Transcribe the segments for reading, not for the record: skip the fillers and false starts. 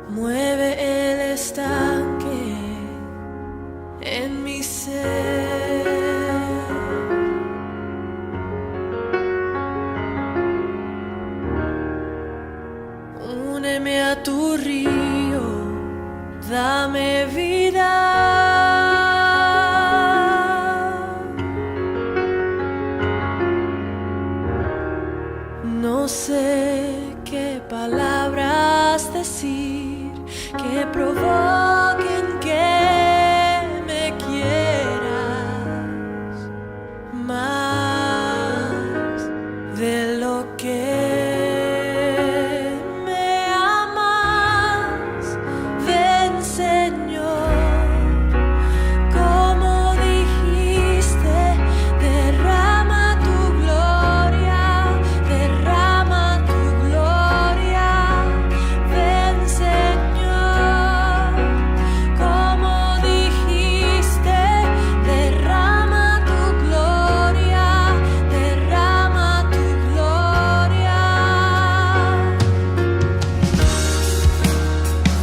Mueve el estanque en mi ser. Úneme a tu río, dame vida. No sé qué palabras decir que provoquen que me quieras más de lo que me amas. Ven, Señor, como dijiste, derrama tu gloria, derrama tu gloria. Ven, Señor, como dijiste, derrama tu gloria, derrama tu gloria.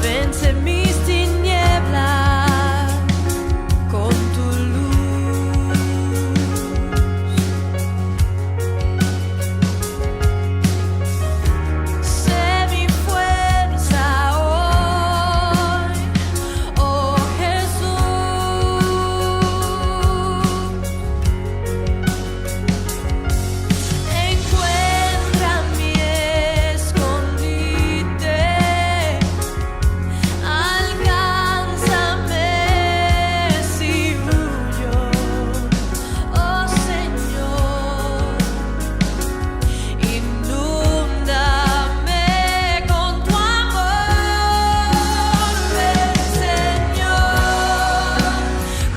Vence mis tinieblas con tu luz. Sé mi fuerza hoy, oh Jesús. Encuentra mi escondite, alcánzame si huyo, oh Señor. Inúndame con tu amor. Ven, Señor,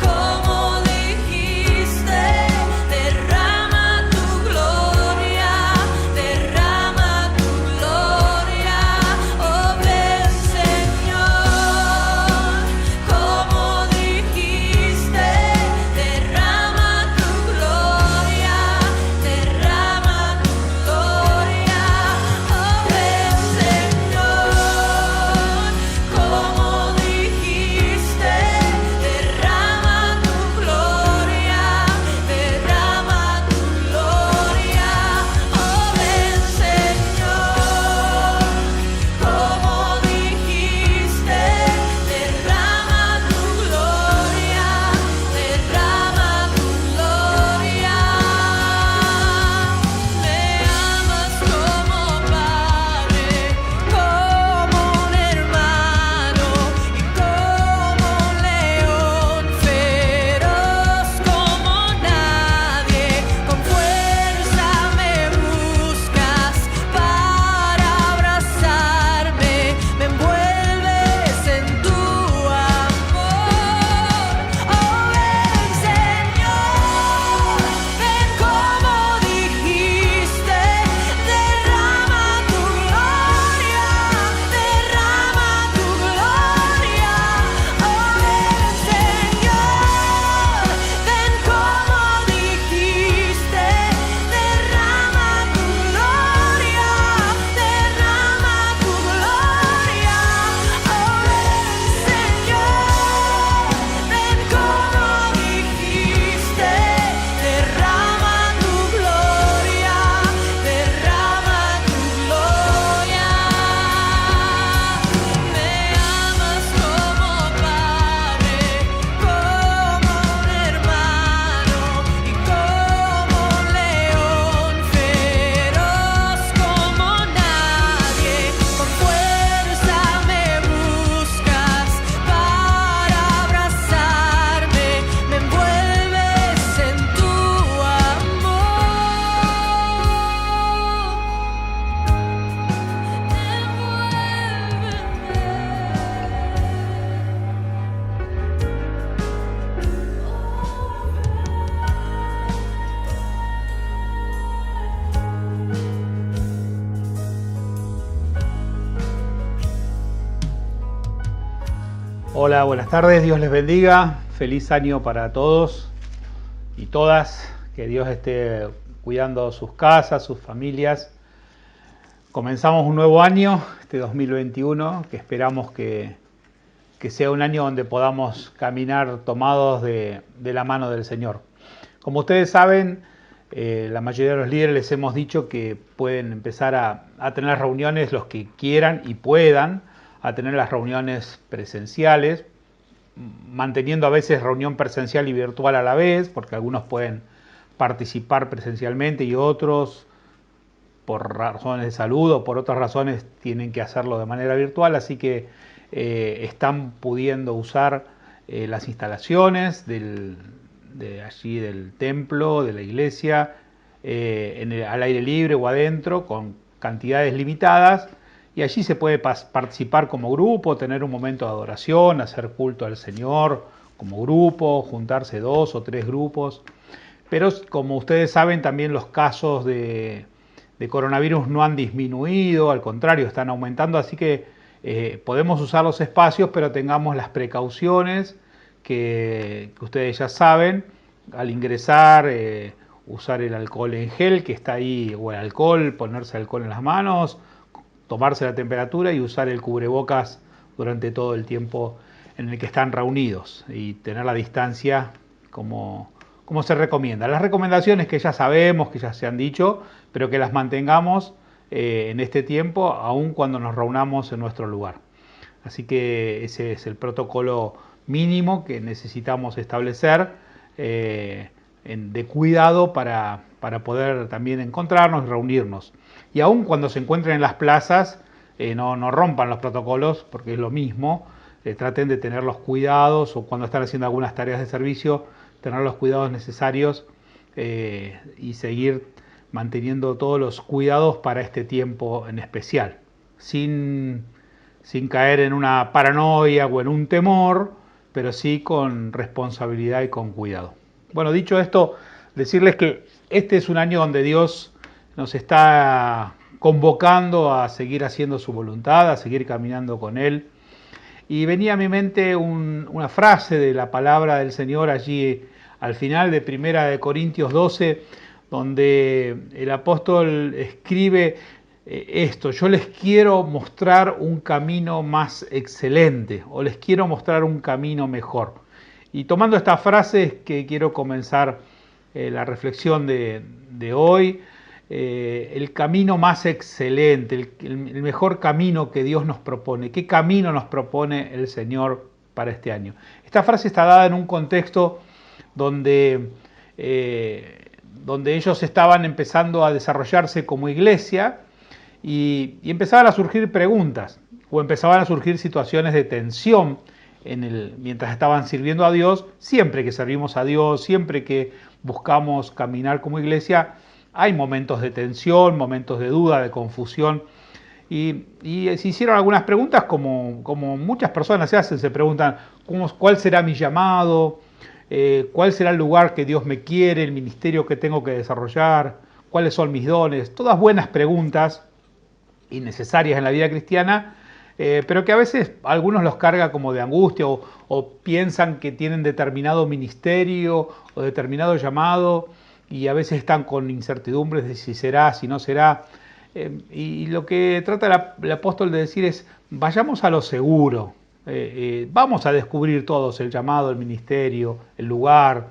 como dijiste, derrama tu gloria, derrama tu gloria. Oh, ven, Señor, como dijiste, derrama tu gloria, derrama tu gloria. Oh, ven, Señor, como dijiste, derrama tu gloria, derrama tu gloria. Oh, ven, Señor, como dijiste, derrama tu gloria, derrama tu gloria. Me amas como Padre, como un hermano y como un león feroz como nadie. Con fuerza me buscas para abrazarme, me envuelves en tu amor. Oh, ven, Señor, ven como dijiste, derrama tu gloria, derrama tu gloria. Oh, ven, Señor, ven como dijiste, derrama tu gloria, derrama tu gloria. Oh, ven, Señor, ven como dijiste, derrama tu gloria, derrama tu gloria. Me amas como Padre, como un hermano y como un león feroz como nadie. Con fuerza me buscas para abrazarme, me envuelves en tu Hola, buenas tardes, Dios les bendiga, feliz año para todos y todas, que Dios esté cuidando sus casas, sus familias. Comenzamos un nuevo año, este 2021, que esperamos que sea un año donde podamos caminar tomados de la mano del Señor. Como ustedes saben, la mayoría de los líderes les hemos dicho que pueden empezar a tener reuniones los que quieran y puedan, a tener las reuniones presenciales, manteniendo a veces reunión presencial y virtual a la vez, porque algunos pueden participar presencialmente y otros por razones de salud o por otras razones tienen que hacerlo de manera virtual, así que están pudiendo usar las instalaciones de allí del templo, de la iglesia, al aire libre o adentro, con cantidades limitadas, y allí se puede participar como grupo, tener un momento de adoración, hacer culto al Señor como grupo, juntarse 2 o 3 grupos. Pero como ustedes saben, también los casos de coronavirus no han disminuido, al contrario, están aumentando, así que podemos usar los espacios, pero tengamos las precauciones que ustedes ya saben. Al ingresar, usar el alcohol en gel que está ahí, o el alcohol, ponerse alcohol en las manos, tomarse la temperatura y usar el cubrebocas durante todo el tiempo en el que están reunidos y tener la distancia como se recomienda. Las recomendaciones que ya sabemos, que ya se han dicho, pero que las mantengamos en este tiempo, aun cuando nos reunamos en nuestro lugar. Así que ese es el protocolo mínimo que necesitamos establecer de cuidado para poder también encontrarnos y reunirnos. Y aun cuando se encuentren en las plazas, no rompan los protocolos, porque es lo mismo. Traten de tener los cuidados, o cuando están haciendo algunas tareas de servicio, tener los cuidados necesarios y seguir manteniendo todos los cuidados para este tiempo en especial, sin caer en una paranoia o en un temor, pero sí con responsabilidad y con cuidado. Bueno, dicho esto, decirles que este es un año donde Dios nos está convocando a seguir haciendo su voluntad, a seguir caminando con Él. Y venía a mi mente una frase de la palabra del Señor allí al final de 1 Corintios 12, donde el apóstol escribe esto: yo les quiero mostrar un camino más excelente, o les quiero mostrar un camino mejor. Y tomando esta frase es que quiero comenzar la reflexión de hoy. El camino más excelente, el mejor camino que Dios nos propone. ¿Qué camino nos propone el Señor para este año? Esta frase está dada en un contexto donde ellos estaban empezando a desarrollarse como iglesia y empezaban a surgir preguntas o empezaban a surgir situaciones de tensión mientras estaban sirviendo a Dios. Siempre que servimos a Dios, siempre que buscamos caminar como iglesia, hay momentos de tensión, momentos de duda, de confusión. Y se hicieron algunas preguntas como muchas personas se hacen. Se preguntan: ¿cuál será mi llamado? ¿Cuál será el lugar que Dios me quiere? ¿El ministerio que tengo que desarrollar? ¿Cuáles son mis dones? Todas buenas preguntas y necesarias en la vida cristiana, pero que a veces algunos los carga como de angustia o piensan que tienen determinado ministerio o determinado llamado, y a veces están con incertidumbres de si será, si no será. Y lo que trata el apóstol de decir es: vayamos a lo seguro. Vamos a descubrir todos el llamado, el ministerio, el lugar,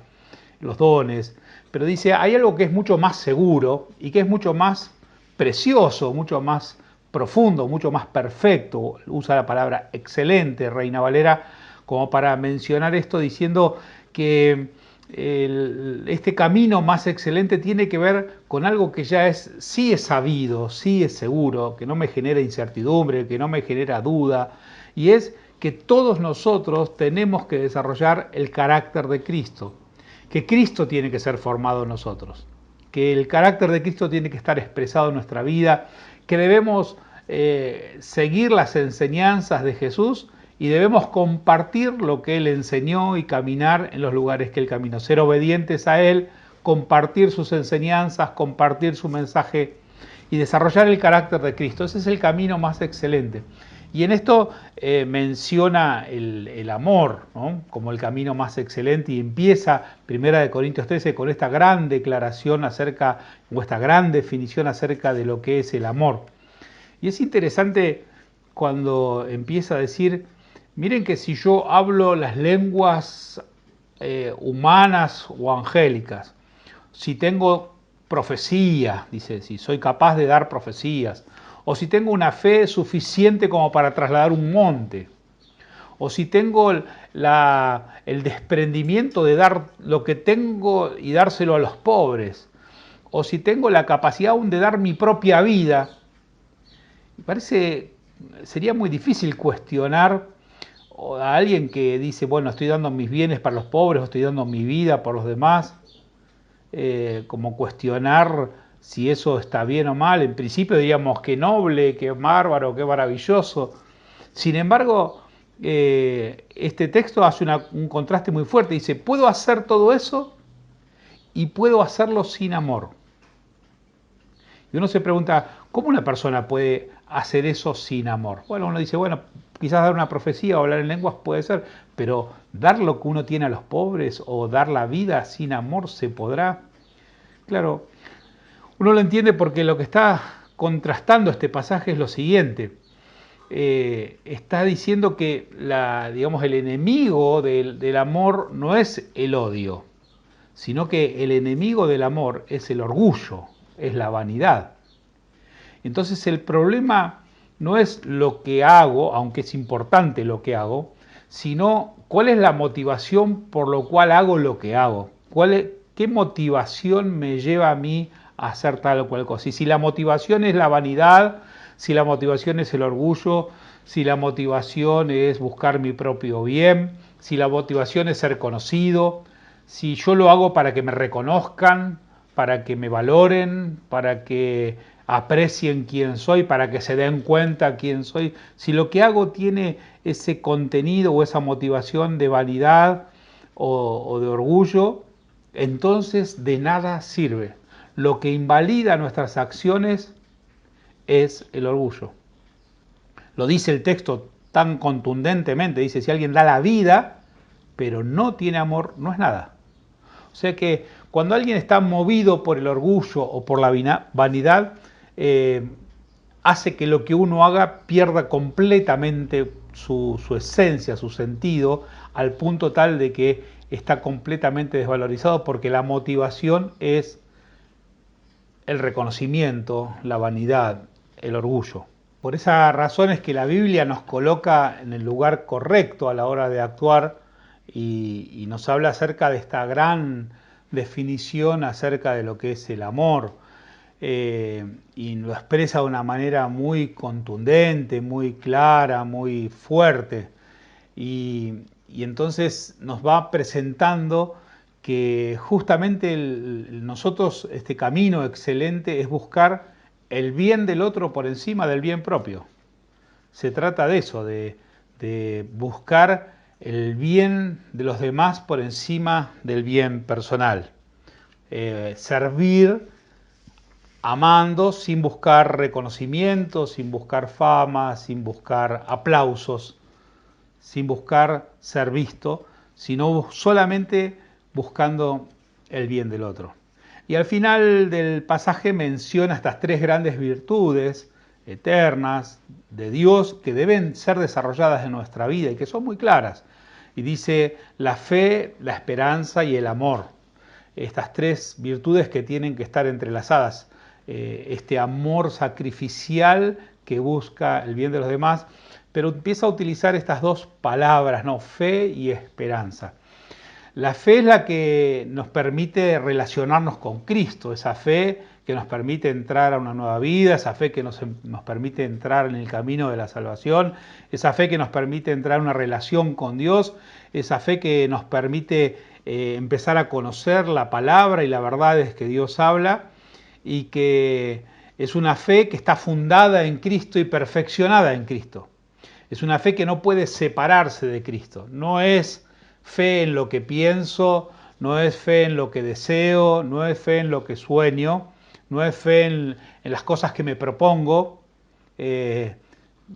los dones. Pero dice, hay algo que es mucho más seguro y que es mucho más precioso, mucho más profundo, mucho más perfecto. Usa la palabra excelente, Reina Valera, como para mencionar esto, diciendo que este camino más excelente tiene que ver con algo que ya sí es sabido, sí es seguro, que no me genera incertidumbre, que no me genera duda, y es que todos nosotros tenemos que desarrollar el carácter de Cristo, que Cristo tiene que ser formado en nosotros, que el carácter de Cristo tiene que estar expresado en nuestra vida, que debemos seguir las enseñanzas de Jesús y debemos compartir lo que Él enseñó y caminar en los lugares que Él caminó, ser obedientes a Él, compartir sus enseñanzas, compartir su mensaje y desarrollar el carácter de Cristo. Ese es el camino más excelente. Y en esto menciona el amor, ¿no?, como el camino más excelente, y empieza 1 Corintios 13 con esta gran declaración o esta gran definición acerca de lo que es el amor. Y es interesante cuando empieza a decir, miren que si yo hablo las lenguas humanas o angélicas, si tengo profecía, dice, si soy capaz de dar profecías, o si tengo una fe suficiente como para trasladar un monte, o si tengo el desprendimiento de dar lo que tengo y dárselo a los pobres, o si tengo la capacidad aún de dar mi propia vida, sería muy difícil cuestionar a alguien que dice, bueno, estoy dando mis bienes para los pobres, o estoy dando mi vida por los demás, como cuestionar si eso está bien o mal. En principio diríamos que noble, que bárbaro, que maravilloso. Sin embargo, este texto hace un contraste muy fuerte. Dice, puedo hacer todo eso y puedo hacerlo sin amor. Y uno se pregunta, ¿cómo una persona puede hacer eso sin amor? Bueno, uno dice, bueno, quizás dar una profecía o hablar en lenguas puede ser, pero dar lo que uno tiene a los pobres o dar la vida sin amor, ¿se podrá? Claro, uno lo entiende porque lo que está contrastando este pasaje es lo siguiente. Está diciendo que digamos, el enemigo del amor no es el odio, sino que el enemigo del amor es el orgullo, es la vanidad. Entonces el problema no es lo que hago, aunque es importante lo que hago, sino cuál es la motivación por lo cual hago lo que hago. ¿Qué motivación me lleva a mí a hacer tal o cual cosa? Y si la motivación es la vanidad, si la motivación es el orgullo, si la motivación es buscar mi propio bien, si la motivación es ser conocido, si yo lo hago para que me reconozcan, para que me valoren, para que aprecien quién soy, para que se den cuenta quién soy. Si lo que hago tiene ese contenido o esa motivación de vanidad o de orgullo, entonces de nada sirve. Lo que invalida nuestras acciones es el orgullo. Lo dice el texto tan contundentemente, dice, si alguien da la vida, pero no tiene amor, no es nada. O sea que cuando alguien está movido por el orgullo o por la vanidad, hace que lo que uno haga pierda completamente su esencia, su sentido, al punto tal de que está completamente desvalorizado porque la motivación es el reconocimiento, la vanidad, el orgullo. Por esa razón es que la Biblia nos coloca en el lugar correcto a la hora de actuar y nos habla acerca de esta gran definición acerca de lo que es el amor, y lo expresa de una manera muy contundente, muy clara, muy fuerte, y entonces nos va presentando que justamente nosotros este camino excelente es buscar el bien del otro por encima del bien propio. Se trata de eso, de buscar el bien de los demás por encima del bien personal. Servir amando sin buscar reconocimiento, sin buscar fama, sin buscar aplausos, sin buscar ser visto, sino solamente buscando el bien del otro. Y al final del pasaje menciona estas tres grandes virtudes eternas de Dios que deben ser desarrolladas en nuestra vida y que son muy claras. Y dice la fe, la esperanza y el amor. Estas tres virtudes que tienen que estar entrelazadas. Este amor sacrificial que busca el bien de los demás, pero empieza a utilizar estas dos palabras, ¿no? Fe y esperanza. La fe es la que nos permite relacionarnos con Cristo, esa fe que nos permite entrar a una nueva vida, esa fe que nos permite entrar en el camino de la salvación, esa fe que nos permite entrar en una relación con Dios, esa fe que nos permite empezar a conocer la palabra y las verdades que Dios habla, y que es una fe que está fundada en Cristo y perfeccionada en Cristo. Es una fe que no puede separarse de Cristo. No es fe en lo que pienso, no es fe en lo que deseo, no es fe en lo que sueño, no es fe en las cosas que me propongo.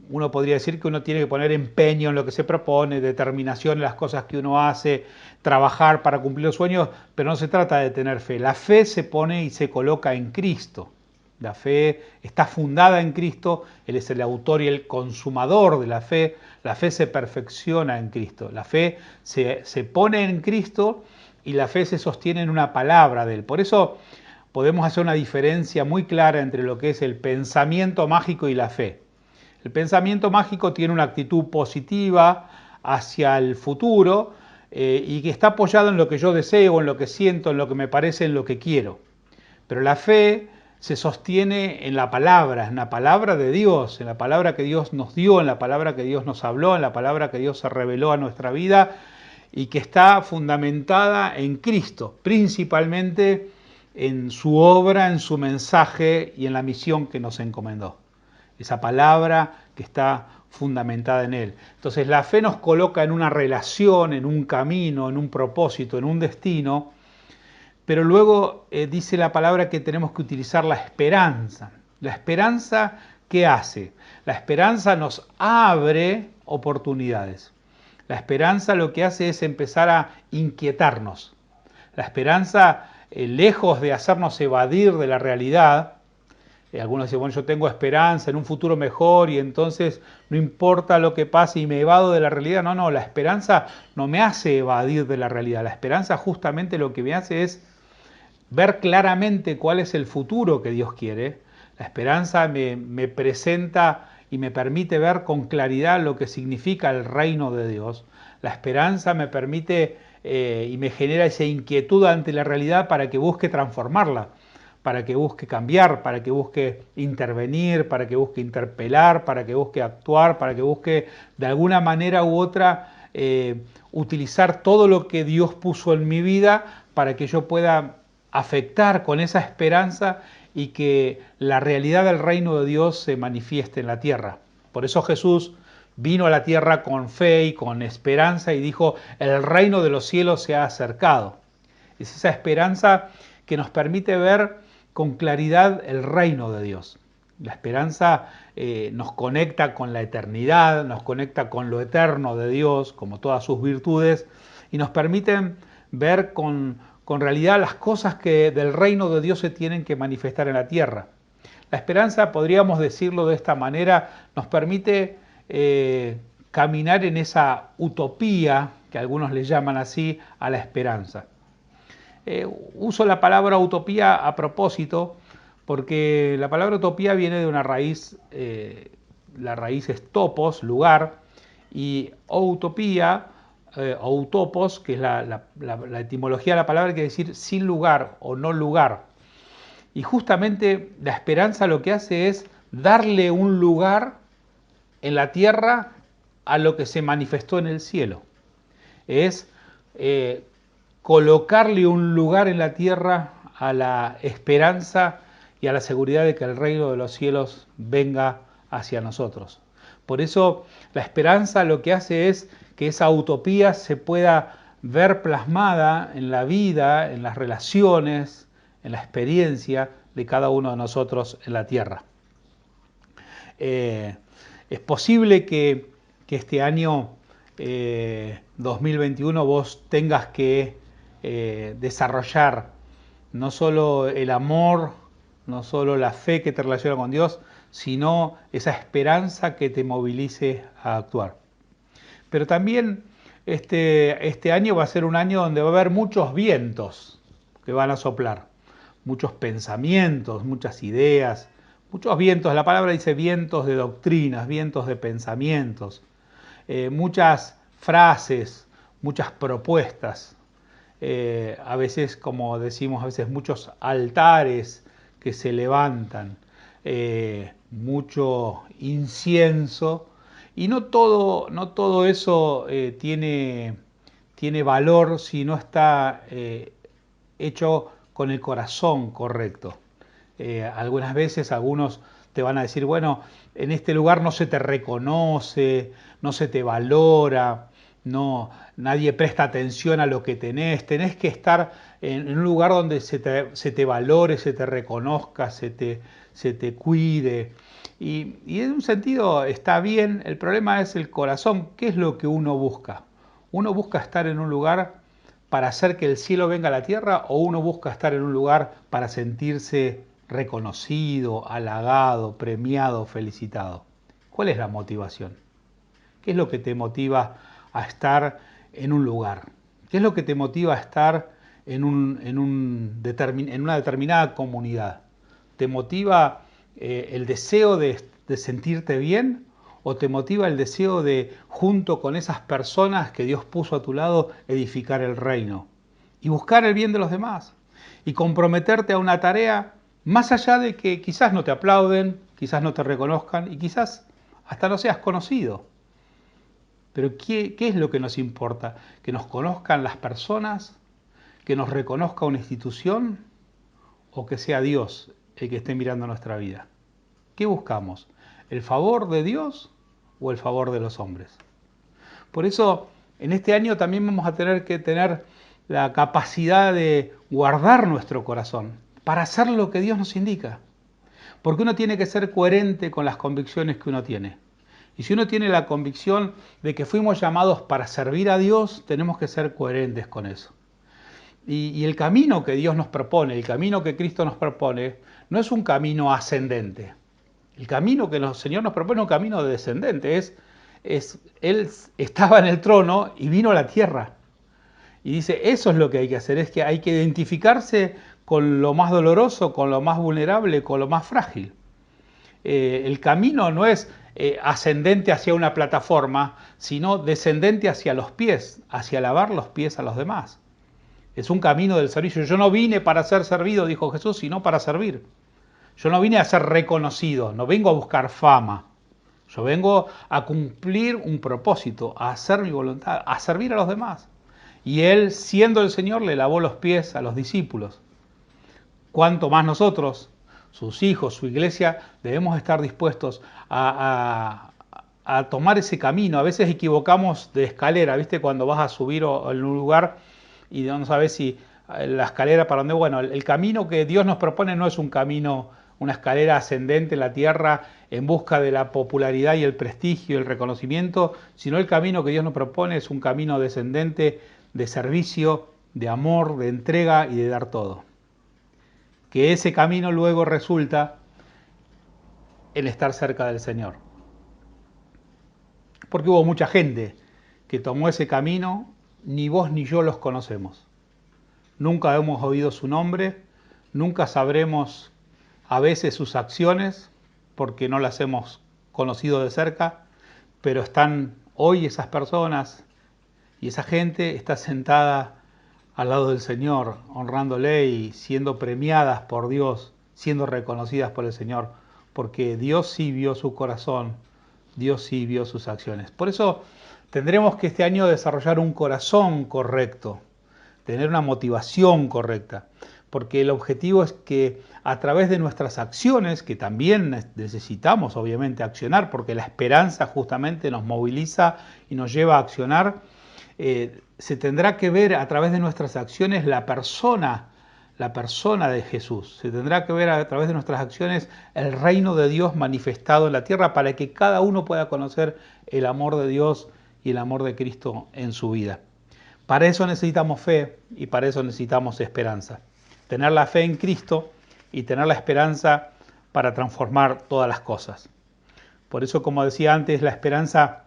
Uno podría decir que uno tiene que poner empeño en lo que se propone, determinación en las cosas que uno hace, trabajar para cumplir los sueños, pero no se trata de tener fe. La fe se pone y se coloca en Cristo. La fe está fundada en Cristo, Él es el autor y el consumador de la fe se perfecciona en Cristo, la fe se pone en Cristo y la fe se sostiene en una palabra de Él. Por eso podemos hacer una diferencia muy clara entre lo que es el pensamiento mágico y la fe. El pensamiento mágico tiene una actitud positiva hacia el futuro y que está apoyado en lo que yo deseo, en lo que siento, en lo que me parece, en lo que quiero. Pero la fe se sostiene en la palabra de Dios, en la palabra que Dios nos dio, en la palabra que Dios nos habló, en la palabra que Dios se reveló a nuestra vida y que está fundamentada en Cristo, principalmente en su obra, en su mensaje y en la misión que nos encomendó. Esa palabra que está fundamentada en Él. Entonces la fe nos coloca en una relación, en un camino, en un propósito, en un destino, pero luego dice la palabra que tenemos que utilizar la esperanza. La esperanza, ¿qué hace? La esperanza nos abre oportunidades. La esperanza lo que hace es empezar a inquietarnos. La esperanza, lejos de hacernos evadir de la realidad, algunos dicen, bueno, yo tengo esperanza en un futuro mejor y entonces no importa lo que pase y me evado de la realidad. No, la esperanza no me hace evadir de la realidad. La esperanza justamente lo que me hace es ver claramente cuál es el futuro que Dios quiere. La esperanza me presenta y me permite ver con claridad lo que significa el reino de Dios. La esperanza me permite y me genera esa inquietud ante la realidad para que busque transformarla, para que busque cambiar, para que busque intervenir, para que busque interpelar, para que busque actuar, para que busque de alguna manera u otra utilizar todo lo que Dios puso en mi vida para que yo pueda afectar con esa esperanza y que la realidad del reino de Dios se manifieste en la tierra. Por eso Jesús vino a la tierra con fe y con esperanza y dijo, el reino de los cielos se ha acercado. Es esa esperanza que nos permite ver con claridad el reino de Dios. La esperanza nos conecta con la eternidad, nos conecta con lo eterno de Dios, como todas sus virtudes, y nos permiten ver con realidad las cosas que del reino de Dios se tienen que manifestar en la tierra. La esperanza, podríamos decirlo de esta manera, nos permite caminar en esa utopía, que algunos le llaman así, a la esperanza. Uso la palabra utopía a propósito, porque la palabra utopía viene de una raíz, la raíz es topos, lugar, y utopía, o utopos, que es la etimología de la palabra, quiere decir sin lugar o no lugar. Y justamente la esperanza lo que hace es darle un lugar en la tierra a lo que se manifestó en el cielo. Es colocarle un lugar en la tierra a la esperanza y a la seguridad de que el reino de los cielos venga hacia nosotros. Por eso la esperanza lo que hace es que esa utopía se pueda ver plasmada en la vida, en las relaciones, en la experiencia de cada uno de nosotros en la tierra. Es posible que este año 2021 vos tengas que desarrollar no solo el amor, no solo la fe que te relaciona con Dios, sino esa esperanza que te movilice a actuar. Pero también este año va a ser un año donde va a haber muchos vientos que van a soplar, muchos pensamientos, muchas ideas, muchos vientos. La palabra dice vientos de doctrinas, vientos de pensamientos, muchas frases, muchas propuestas. A veces, como decimos, a veces muchos altares que se levantan, mucho incienso, y no todo eso tiene valor si no está hecho con el corazón correcto. Algunas veces algunos te van a decir, bueno, en este lugar no se te reconoce, no se te valora, nadie presta atención a lo que tenés que estar en un lugar donde se te valore, se te reconozca, se te cuide. Y en un sentido está bien, el problema es el corazón. ¿Qué es lo que uno busca? ¿Uno busca estar en un lugar para hacer que el cielo venga a la tierra o uno busca estar en un lugar para sentirse reconocido, halagado, premiado, felicitado. ¿Cuál es la motivación? ¿Qué es lo que te motiva a estar en un lugar? ¿Qué es lo que te motiva a estar en una determinada comunidad? ¿Te motiva el deseo de sentirte bien? ¿O te motiva el deseo de, junto con esas personas que Dios puso a tu lado, edificar el reino? Y buscar el bien de los demás. Y comprometerte a una tarea más allá de que quizás no te aplauden, quizás no te reconozcan y quizás hasta no seas conocido. Pero ¿qué es lo que nos importa? ¿Que nos conozcan las personas? ¿Que nos reconozca una institución? ¿O que sea Dios el que esté mirando nuestra vida? ¿Qué buscamos? ¿El favor de Dios o el favor de los hombres? Por eso, en este año también vamos a tener que tener la capacidad de guardar nuestro corazón para hacer lo que Dios nos indica. Porque uno tiene que ser coherente con las convicciones que uno tiene. Y si uno tiene la convicción de que fuimos llamados para servir a Dios, tenemos que ser coherentes con eso. Y el camino que Dios nos propone, el camino que Cristo nos propone, no es un camino ascendente. El camino que el Señor nos propone es un camino descendente. Él estaba en el trono y vino a la tierra. Y dice, eso es lo que hay que hacer, es que hay que identificarse con lo más doloroso, con lo más vulnerable, con lo más frágil. El camino no es ascendente hacia una plataforma, sino descendente hacia los pies, hacia lavar los pies a los demás. Es un camino del servicio. Yo no vine para ser servido, dijo Jesús, sino para servir. Yo no vine a ser reconocido, no vengo a buscar fama. Yo vengo a cumplir un propósito, a hacer mi voluntad, a servir a los demás. Y Él, siendo el Señor, le lavó los pies a los discípulos. Cuanto más nosotros, sus hijos, su iglesia, debemos estar dispuestos a tomar ese camino. A veces equivocamos de escalera, ¿viste? Cuando vas a subir a un lugar y no sabes si la escalera para dónde. Bueno, el camino que Dios nos propone no es un camino, una escalera ascendente en la tierra en busca de la popularidad y el prestigio y el reconocimiento, sino el camino que Dios nos propone es un camino descendente de servicio, de amor, de entrega y de dar todo. Que ese camino luego resulta en estar cerca del Señor. Porque hubo mucha gente que tomó ese camino, ni vos ni yo los conocemos. Nunca hemos oído su nombre, nunca sabremos a veces sus acciones, porque no las hemos conocido de cerca, pero están hoy esas personas y esa gente está sentada al lado del Señor, honrándole y siendo premiadas por Dios, siendo reconocidas por el Señor, porque Dios sí vio su corazón, Dios sí vio sus acciones. Por eso tendremos que este año desarrollar un corazón correcto, tener una motivación correcta, porque el objetivo es que a través de nuestras acciones, que también necesitamos obviamente accionar, porque la esperanza justamente nos moviliza y nos lleva a accionar, se tendrá que ver a través de nuestras acciones la persona de Jesús. Se tendrá que ver a través de nuestras acciones el reino de Dios manifestado en la tierra para que cada uno pueda conocer el amor de Dios y el amor de Cristo en su vida. Para eso necesitamos fe y para eso necesitamos esperanza. Tener la fe en Cristo y tener la esperanza para transformar todas las cosas. Por eso, como decía antes, la esperanza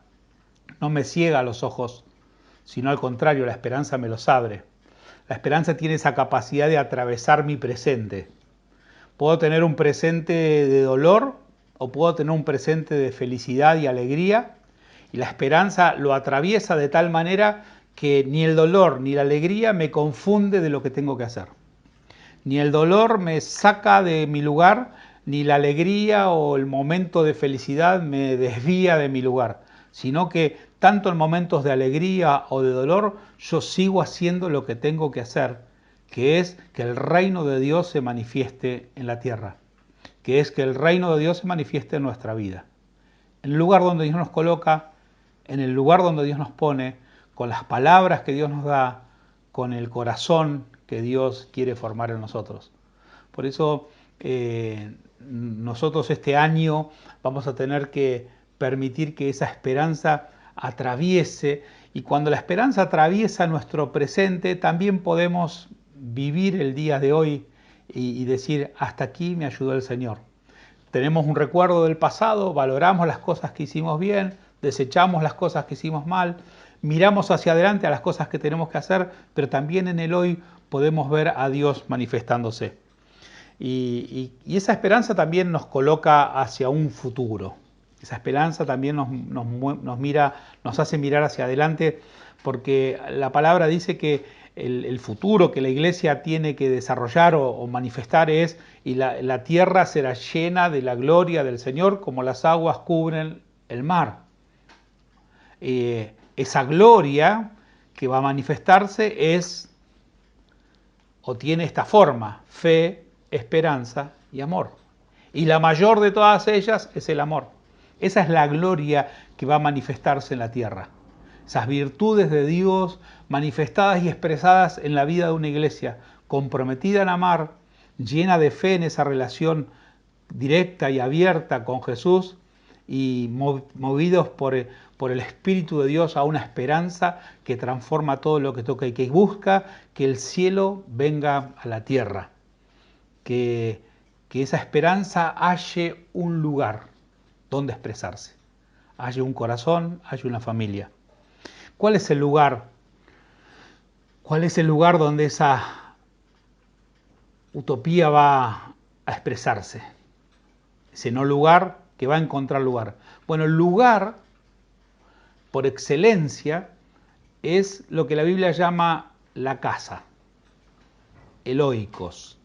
no me ciega los ojos, sino al contrario, la esperanza me los abre. La esperanza tiene esa capacidad de atravesar mi presente. Puedo tener un presente de dolor o puedo tener un presente de felicidad y alegría, y la esperanza lo atraviesa de tal manera que ni el dolor ni la alegría me confunde de lo que tengo que hacer. Ni el dolor me saca de mi lugar, ni la alegría o el momento de felicidad me desvía de mi lugar, sino que tanto en momentos de alegría o de dolor, yo sigo haciendo lo que tengo que hacer, que es que el reino de Dios se manifieste en la tierra, que es que el reino de Dios se manifieste en nuestra vida. En el lugar donde Dios nos coloca, en el lugar donde Dios nos pone, con las palabras que Dios nos da, con el corazón que Dios quiere formar en nosotros. Por eso nosotros este año vamos a tener que permitir que esa esperanza atraviese, y cuando la esperanza atraviesa nuestro presente, también podemos vivir el día de hoy y decir, hasta aquí me ayudó el Señor. Tenemos un recuerdo del pasado, valoramos las cosas que hicimos bien, desechamos las cosas que hicimos mal, miramos hacia adelante a las cosas que tenemos que hacer, pero también en el hoy podemos ver a Dios manifestándose. Y esa esperanza también nos coloca hacia un futuro. Esa esperanza también nos hace mirar hacia adelante, porque la palabra dice que el futuro que la iglesia tiene que desarrollar o manifestar es, y la tierra será llena de la gloria del Señor como las aguas cubren el mar. Esa gloria que va a manifestarse es, o tiene esta forma: fe, esperanza y amor. Y la mayor de todas ellas es el amor. Esa es la gloria que va a manifestarse en la tierra. Esas virtudes de Dios manifestadas y expresadas en la vida de una iglesia comprometida en amar, llena de fe en esa relación directa y abierta con Jesús, y movidos por el Espíritu de Dios a una esperanza que transforma todo lo que toca y que busca que el cielo venga a la tierra. Que esa esperanza halle un lugar donde expresarse, halle un corazón, halle una familia. ¿Cuál es el lugar? ¿Cuál es el lugar donde esa utopía va a expresarse? Ese no lugar que va a encontrar lugar. Bueno, el lugar por excelencia es lo que la Biblia llama la casa, el oikos.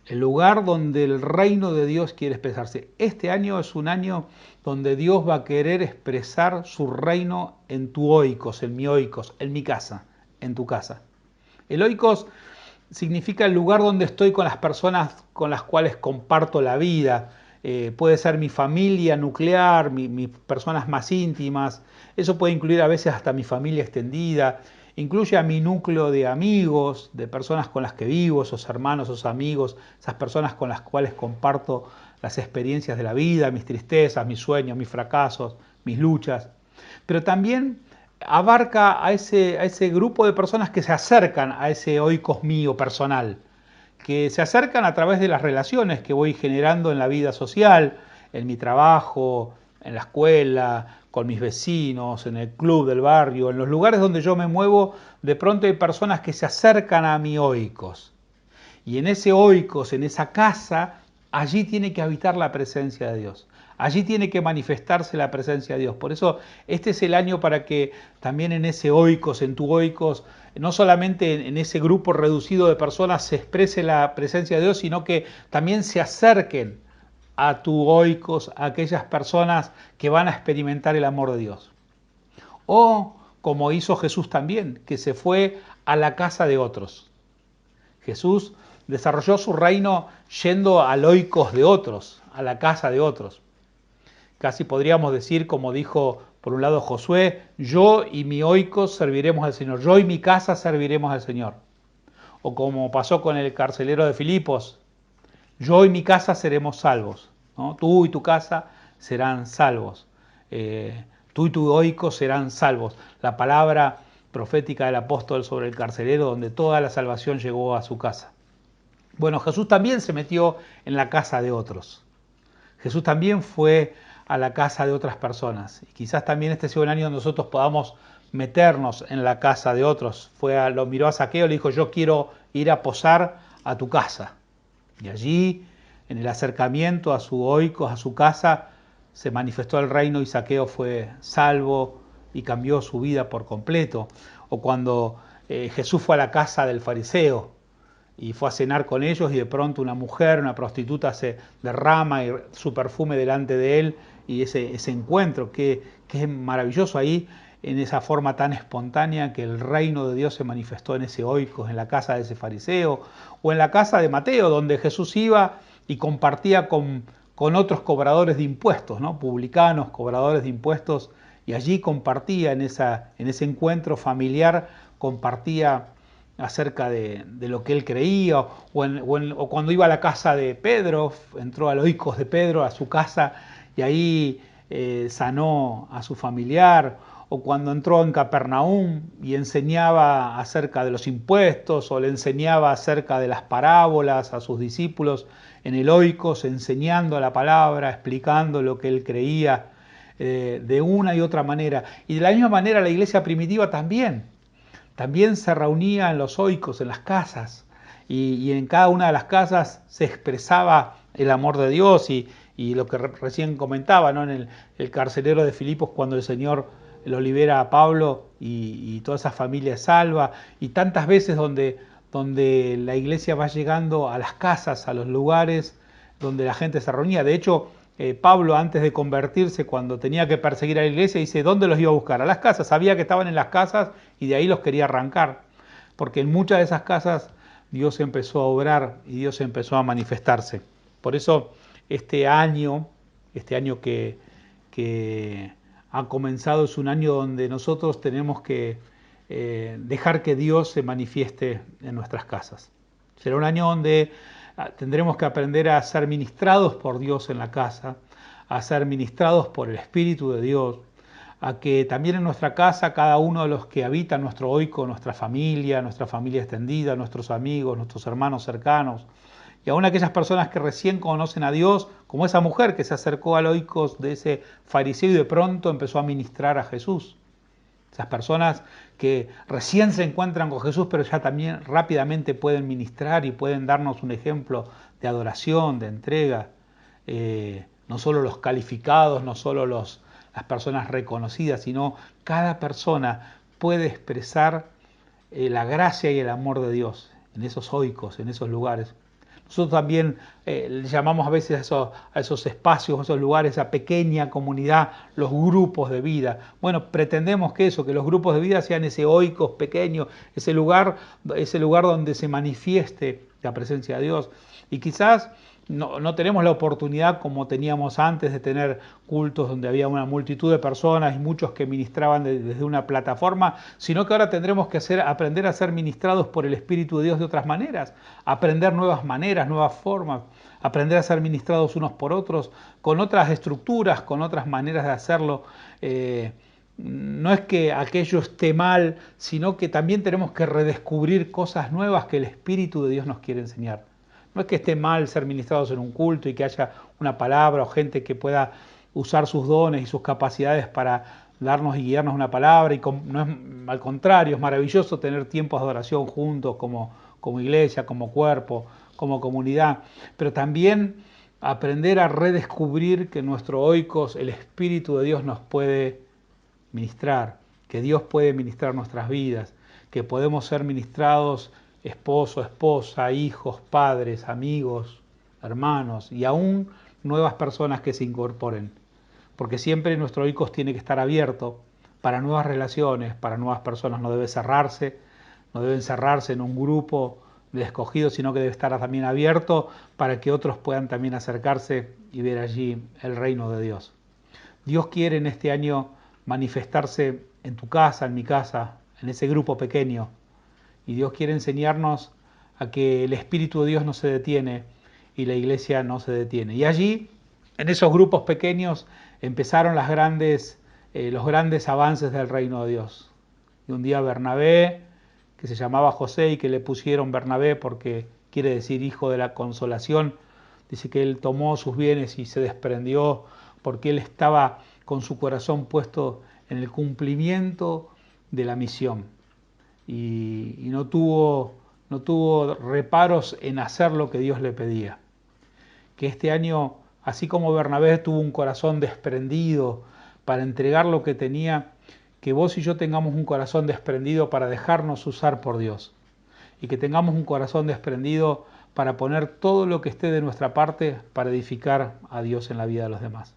El lugar donde el reino de Dios quiere expresarse. Este año es un año donde Dios va a querer expresar su reino en tu oikos, en mi oikos, en mi casa, en tu casa. El oikos significa el lugar donde estoy con las personas con las cuales comparto la vida. Puede ser mi familia nuclear, mis personas más íntimas. Eso puede incluir a veces hasta mi familia extendida. Incluye a mi núcleo de amigos, de personas con las que vivo, esos hermanos, esos amigos, esas personas con las cuales comparto las experiencias de la vida, mis tristezas, mis sueños, mis fracasos, mis luchas. Pero también abarca a ese grupo de personas que se acercan a ese oikos mío personal, que se acercan a través de las relaciones que voy generando en la vida social, en mi trabajo, en la escuela, con mis vecinos, en el club del barrio, en los lugares donde yo me muevo. De pronto hay personas que se acercan a mi oikos. Y en ese oikos, en esa casa, allí tiene que habitar la presencia de Dios. Allí tiene que manifestarse la presencia de Dios. Por eso este es el año para que también en ese oikos, en tu oikos, no solamente en ese grupo reducido de personas se exprese la presencia de Dios, sino que también se acerquen a tu oikos, a aquellas personas que van a experimentar el amor de Dios. O como hizo Jesús también, que se fue a la casa de otros. Jesús desarrolló su reino yendo al oikos de otros, a la casa de otros. Casi podríamos decir, como dijo por un lado Josué: yo y mi oikos serviremos al Señor, yo y mi casa serviremos al Señor. O como pasó con el carcelero de Filipos: yo y mi casa seremos salvos, ¿no? Tú y tu casa serán salvos. Tú y tu oikos serán salvos. La palabra profética del apóstol sobre el carcelero, donde toda la salvación llegó a su casa. Bueno, Jesús también se metió en la casa de otros. Jesús también fue a la casa de otras personas. Y quizás también este sea un año donde nosotros podamos meternos en la casa de otros. Lo miró a Zaqueo y le dijo: yo quiero ir a posar a tu casa. Y allí, en el acercamiento a su oikos, a su casa, se manifestó el reino y Zaqueo fue salvo y cambió su vida por completo. O cuando Jesús fue a la casa del fariseo y fue a cenar con ellos, y de pronto una mujer, una prostituta, se derrama su perfume delante de él, y ese encuentro que es maravilloso ahí, en esa forma tan espontánea que el reino de Dios se manifestó en ese oikos, en la casa de ese fariseo, o en la casa de Mateo, donde Jesús iba y compartía con otros cobradores de impuestos, ¿no? Publicanos, cobradores de impuestos, y allí compartía en ese encuentro familiar, compartía acerca de lo que él creía, o cuando iba a la casa de Pedro, entró al oikos de Pedro, a su casa, y ahí sanó a su familiar, o cuando entró en Capernaum y enseñaba acerca de los impuestos, o le enseñaba acerca de las parábolas a sus discípulos en el Oikos, enseñando la palabra, explicando lo que él creía de una y otra manera. Y de la misma manera la iglesia primitiva también se reunía en los Oikos, en las casas, y en cada una de las casas se expresaba el amor de Dios y lo que recién comentaba, ¿no? En el carcelero de Filipos, cuando el Señor lo libera a Pablo y toda esa familia es salva, y tantas veces donde la iglesia va llegando a las casas, a los lugares donde la gente se reunía. De hecho, Pablo, antes de convertirse, cuando tenía que perseguir a la iglesia, dice, ¿dónde los iba a buscar? A las casas. Sabía que estaban en las casas y de ahí los quería arrancar, porque en muchas de esas casas Dios empezó a obrar y Dios empezó a manifestarse. Por eso este año que ha comenzado es un año donde nosotros tenemos que dejar que Dios se manifieste en nuestras casas. Será un año donde tendremos que aprender a ser ministrados por Dios en la casa, a ser ministrados por el Espíritu de Dios, a que también en nuestra casa cada uno de los que habitan nuestro Oiko, nuestra familia extendida, nuestros amigos, nuestros hermanos cercanos, y aún aquellas personas que recién conocen a Dios, como esa mujer que se acercó al Oikos de ese fariseo y de pronto empezó a ministrar a Jesús. Esas personas que recién se encuentran con Jesús, pero ya también rápidamente pueden ministrar y pueden darnos un ejemplo de adoración, de entrega. No solo los calificados, no solo las personas reconocidas, sino cada persona puede expresar la gracia y el amor de Dios en esos Oikos, en esos lugares. Nosotros también le llamamos a veces a esos espacios, a esos lugares, a pequeña comunidad, los grupos de vida. Bueno, pretendemos que los grupos de vida sean ese Oikos pequeño, ese lugar donde se manifieste la presencia de Dios. Y quizás no tenemos la oportunidad como teníamos antes de tener cultos donde había una multitud de personas y muchos que ministraban desde una plataforma, sino que ahora tendremos que aprender a ser ministrados por el Espíritu de Dios de otras maneras, aprender nuevas maneras, nuevas formas, aprender a ser ministrados unos por otros, con otras estructuras, con otras maneras de hacerlo. No es que aquello esté mal, sino que también tenemos que redescubrir cosas nuevas que el Espíritu de Dios nos quiere enseñar. No es que esté mal ser ministrados en un culto y que haya una palabra o gente que pueda usar sus dones y sus capacidades para darnos y guiarnos una palabra. No es, al contrario, es maravilloso tener tiempos de adoración juntos como iglesia, como cuerpo, como comunidad. Pero también aprender a redescubrir que nuestro Oikos, el Espíritu de Dios nos puede ministrar, que Dios puede ministrar nuestras vidas, que podemos ser ministrados esposo, esposa, hijos, padres, amigos, hermanos y aún nuevas personas que se incorporen. Porque siempre nuestro Oikos tiene que estar abierto para nuevas relaciones, para nuevas personas. No deben cerrarse en un grupo de escogidos, sino que debe estar también abierto para que otros puedan también acercarse y ver allí el reino de Dios. Dios quiere en este año manifestarse en tu casa, en mi casa, en ese grupo pequeño. Y Dios quiere enseñarnos a que el Espíritu de Dios no se detiene y la iglesia no se detiene. Y allí, en esos grupos pequeños, empezaron los grandes avances del reino de Dios. Y un día Bernabé, que se llamaba José y que le pusieron Bernabé porque quiere decir hijo de la consolación, dice que él tomó sus bienes y se desprendió porque él estaba con su corazón puesto en el cumplimiento de la misión. Y no tuvo reparos en hacer lo que Dios le pedía. Que este año, así como Bernabé tuvo un corazón desprendido para entregar lo que tenía, que vos y yo tengamos un corazón desprendido para dejarnos usar por Dios. Y que tengamos un corazón desprendido para poner todo lo que esté de nuestra parte para edificar a Dios en la vida de los demás.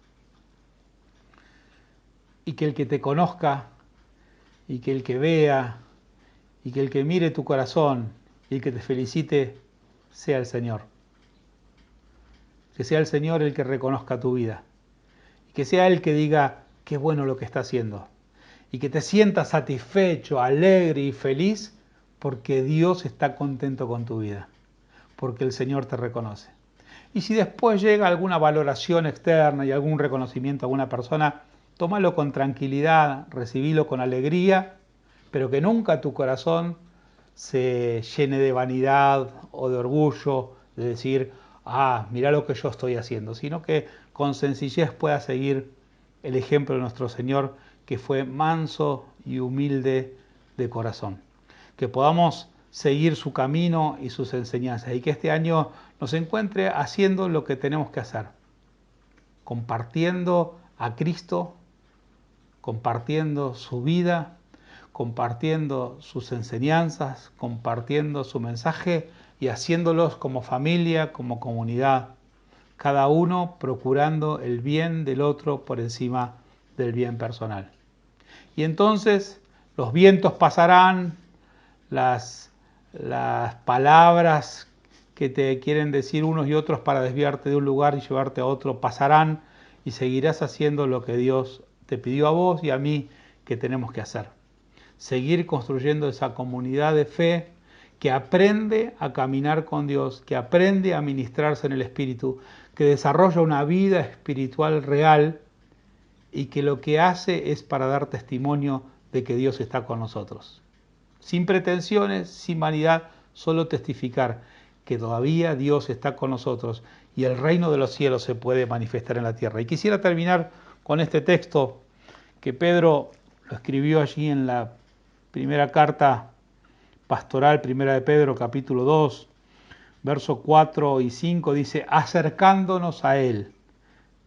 Y que el que te conozca, y que el que vea, y que el que mire tu corazón y el que te felicite sea el Señor. Que sea el Señor el que reconozca tu vida. Y que sea Él que diga qué bueno lo que está haciendo. Y que te sientas satisfecho, alegre y feliz porque Dios está contento con tu vida. Porque el Señor te reconoce. Y si después llega alguna valoración externa y algún reconocimiento a alguna persona, tómalo con tranquilidad, recibilo con alegría, pero que nunca tu corazón se llene de vanidad o de orgullo, de decir, mirá lo que yo estoy haciendo, sino que con sencillez pueda seguir el ejemplo de nuestro Señor, que fue manso y humilde de corazón. Que podamos seguir su camino y sus enseñanzas, y que este año nos encuentre haciendo lo que tenemos que hacer, compartiendo a Cristo, compartiendo su vida, compartiendo sus enseñanzas, compartiendo su mensaje y haciéndolos como familia, como comunidad, cada uno procurando el bien del otro por encima del bien personal. Y entonces los vientos pasarán, las palabras que te quieren decir unos y otros para desviarte de un lugar y llevarte a otro pasarán, y seguirás haciendo lo que Dios te pidió a vos y a mí que tenemos que hacer. Seguir construyendo esa comunidad de fe que aprende a caminar con Dios, que aprende a ministrarse en el Espíritu, que desarrolla una vida espiritual real y que lo que hace es para dar testimonio de que Dios está con nosotros. Sin pretensiones, sin vanidad, solo testificar que todavía Dios está con nosotros y el reino de los cielos se puede manifestar en la tierra. Y quisiera terminar con este texto que Pedro lo escribió allí en la primera carta pastoral, primera de Pedro, capítulo 2, versos 4 y 5, dice, acercándonos a Él,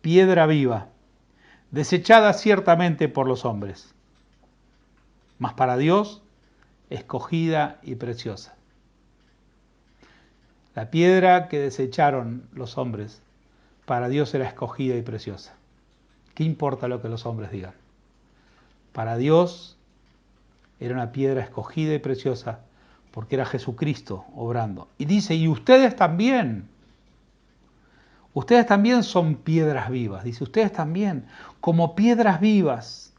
piedra viva, desechada ciertamente por los hombres, mas para Dios escogida y preciosa. La piedra que desecharon los hombres, para Dios era escogida y preciosa. ¿Qué importa lo que los hombres digan? Para Dios era una piedra escogida y preciosa porque era Jesucristo obrando. Y dice, y ustedes también son piedras vivas. Dice, ustedes también, como piedras vivas,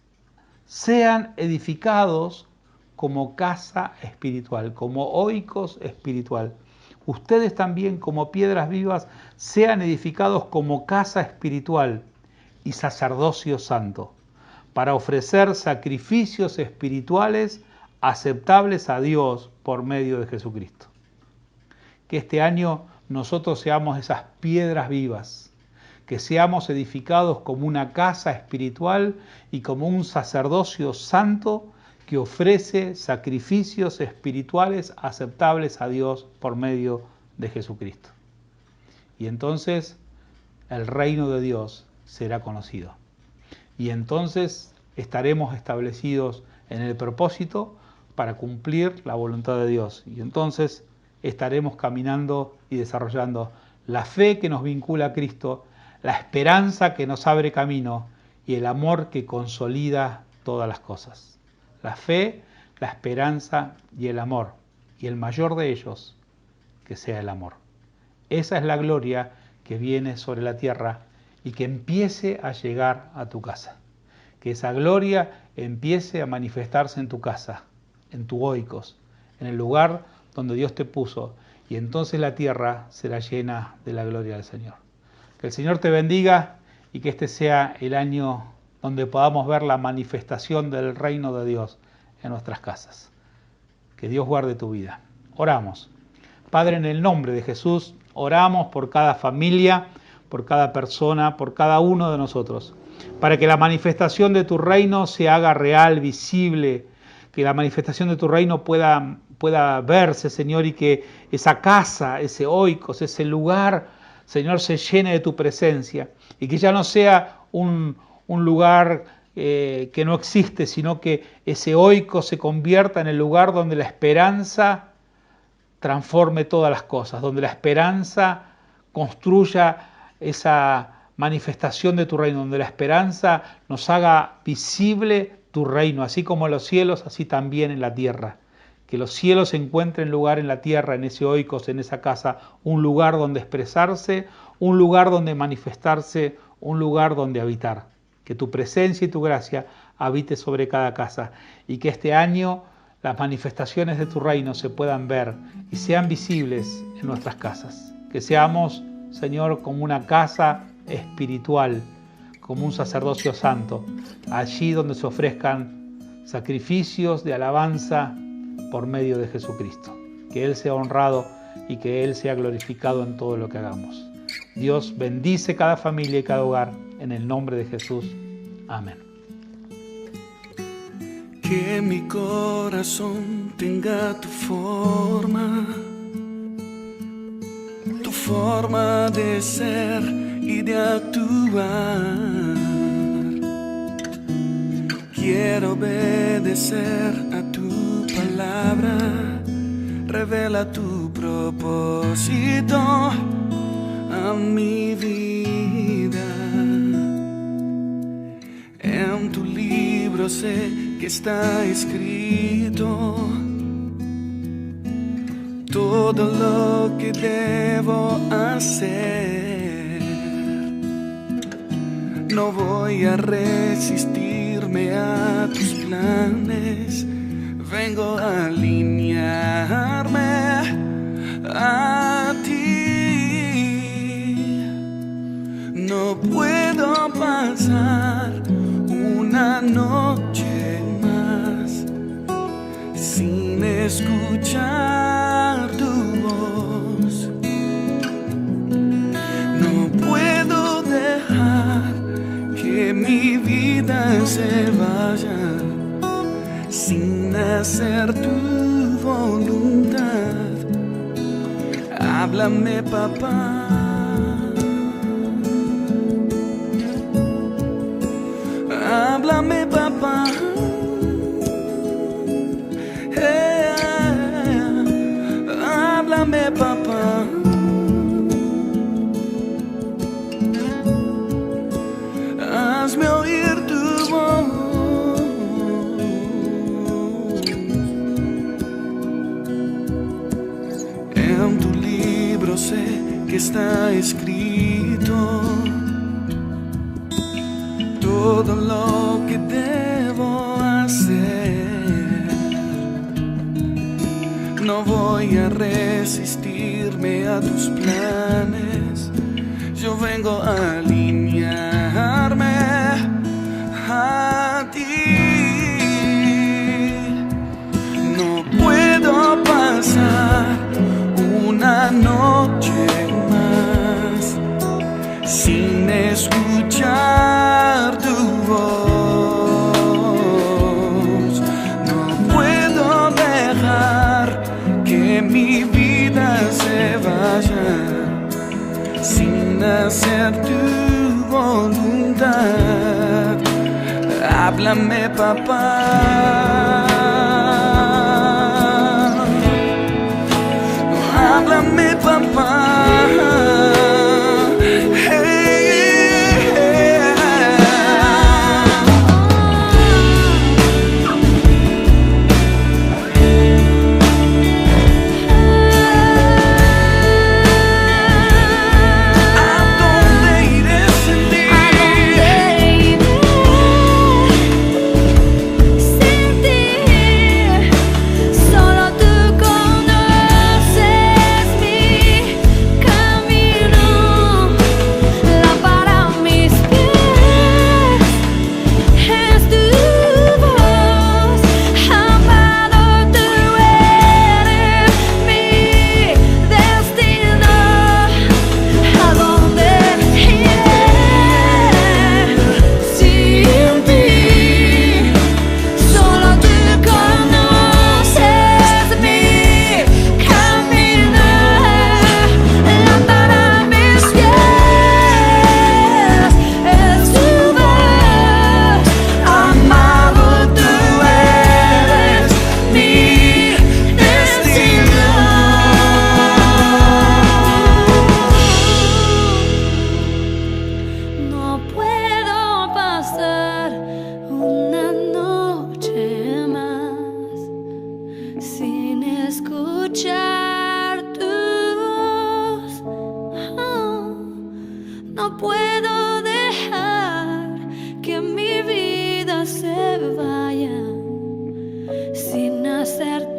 sean edificados como casa espiritual, como oikos espiritual. Ustedes también, como piedras vivas, sean edificados como casa espiritual y sacerdocio santo, para ofrecer sacrificios espirituales aceptables a Dios por medio de Jesucristo. Que este año nosotros seamos esas piedras vivas, que seamos edificados como una casa espiritual y como un sacerdocio santo que ofrece sacrificios espirituales aceptables a Dios por medio de Jesucristo. Y entonces el reino de Dios será conocido. Y entonces estaremos establecidos en el propósito para cumplir la voluntad de Dios. Y entonces estaremos caminando y desarrollando la fe que nos vincula a Cristo, la esperanza que nos abre camino y el amor que consolida todas las cosas. La fe, la esperanza y el amor. Y el mayor de ellos, que sea el amor. Esa es la gloria que viene sobre la tierra y que empiece a llegar a tu casa. Que esa gloria empiece a manifestarse en tu casa, en tu oikos, en el lugar donde Dios te puso, y entonces la tierra será llena de la gloria del Señor. Que el Señor te bendiga y que este sea el año donde podamos ver la manifestación del reino de Dios en nuestras casas. Que Dios guarde tu vida. Oramos. Padre, en el nombre de Jesús, oramos por cada familia, por cada persona, por cada uno de nosotros, para que la manifestación de tu reino se haga real, visible, que la manifestación de tu reino pueda verse, Señor, y que esa casa, ese oikos, ese lugar, Señor, se llene de tu presencia, y que ya no sea un lugar que no existe, sino que ese oikos se convierta en el lugar donde la esperanza transforme todas las cosas, donde la esperanza construya esa manifestación de tu reino, donde la esperanza nos haga visible tu reino, así como en los cielos, así también en la tierra. Que los cielos encuentren lugar en la tierra, en ese oikos, en esa casa, un lugar donde expresarse, un lugar donde manifestarse, un lugar donde habitar. Que tu presencia y tu gracia habite sobre cada casa y que este año las manifestaciones de tu reino se puedan ver y sean visibles en nuestras casas. Que seamos, Señor, como una casa espiritual, como un sacerdocio santo, allí donde se ofrezcan sacrificios de alabanza por medio de Jesucristo. Que Él sea honrado y que Él sea glorificado en todo lo que hagamos. Dios bendice cada familia y cada hogar en el nombre de Jesús. Amén. Que mi corazón tenga tu forma de ser y de actuar. Quiero obedecer a tu palabra, revela tu propósito a mi vida. En tu libro sé que está escrito todo lo que debo hacer. No voy a resistirme a tus planes, vengo a alinearme a ti. No puedo pasar una noche más sin escuchar tu voz. No puedo dejar que mi vida se vaya sin hacer tu voluntad. Háblame, papá. Háblame, papá. Háblame, papá. Hazme oír tu voz. En tu libro sé que está escrito todo lo que debo hacer. No voy a resistirme a tus planes, yo vengo a alinearme a ti. No puedo pasar una noche más sin escuchar tu voz. No puedo dejar que mi vida se vaya sin hacer tu voluntad. Háblame, papá. Háblame, papá. No puedo dejar que mi vida se vaya sin hacer